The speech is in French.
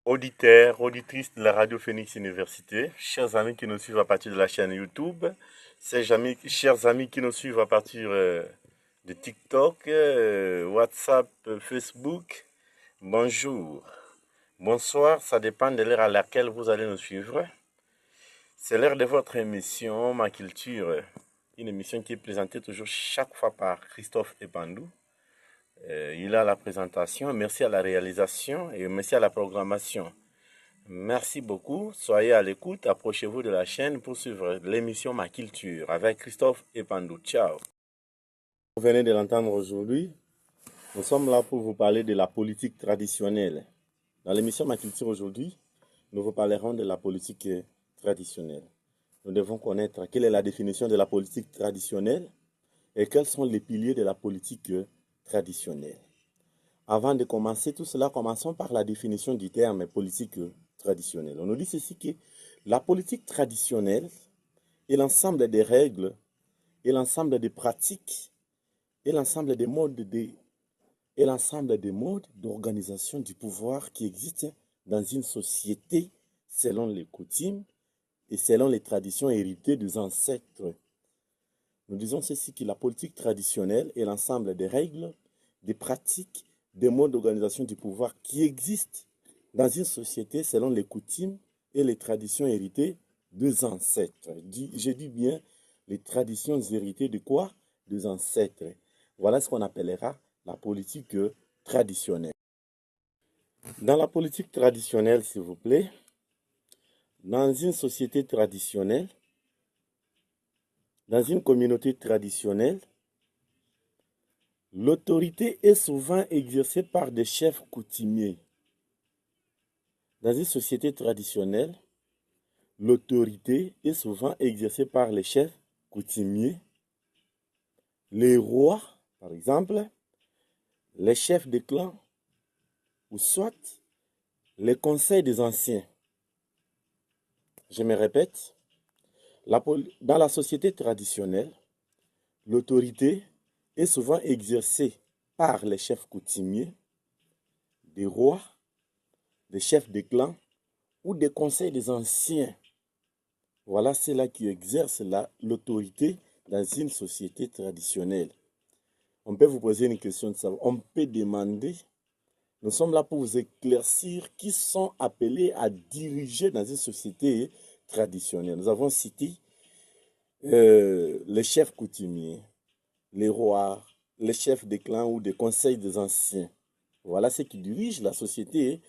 Auditeurs, auditrices de la radio Phoenix Université, chers amis qui nous suivent à partir de la chaîne YouTube, chers amis qui nous suivent à partir de TikTok, WhatsApp, Facebook, bonjour, bonsoir, ça dépend de l'heure à laquelle vous allez nous suivre. C'est l'heure de votre émission Ma Culture, une émission qui est présentée toujours chaque fois par Christophe Epandou. Il a la présentation, merci à la réalisation et merci à la programmation. Merci beaucoup, soyez à l'écoute, approchez-vous de la chaîne pour suivre l'émission Ma Culture avec Christophe Epandou. Ciao. Vous venez de l'entendre aujourd'hui, nous sommes là pour vous parler de la politique traditionnelle. Dans l'émission Ma Culture aujourd'hui, nous vous parlerons de la politique traditionnelle. Nous devons connaître quelle est la définition de la politique traditionnelle et quels sont les piliers de la politique traditionnelle. Avant de commencer tout cela, commençons par la définition du terme politique traditionnelle. On nous dit ceci que la politique traditionnelle est l'ensemble des règles, et l'ensemble des pratiques, et l'ensemble des modes d'organisation du pouvoir qui existent dans une société selon les coutumes et selon les traditions héritées des ancêtres. Nous disons ceci que la politique traditionnelle est l'ensemble des règles, des pratiques, des modes d'organisation du pouvoir qui existent dans une société selon les coutumes et les traditions héritées des ancêtres. Je dis bien les traditions héritées de quoi? Des ancêtres. Voilà ce qu'on appellera la politique traditionnelle. Dans la politique traditionnelle, s'il vous plaît, dans une société traditionnelle, dans une communauté traditionnelle, l'autorité est souvent exercée par des chefs coutumiers. Dans une société traditionnelle, l'autorité est souvent exercée par les chefs coutumiers, les rois, par exemple, les chefs de clan, ou soit les conseils des anciens. Je me répète, dans la société traditionnelle, l'autorité est souvent exercée par les chefs coutumiers, des rois, des chefs de clan ou des conseils des anciens. Voilà ceux-là qui exercent l'autorité dans une société traditionnelle. On peut vous poser une question de savoir. On peut demander, nous sommes là pour vous éclaircir qui sont appelés à diriger dans une société traditionnelle. Nous avons cité les chefs coutumiers, les rois, les chefs des clans ou des conseils des anciens. Voilà ceux qui dirigent la société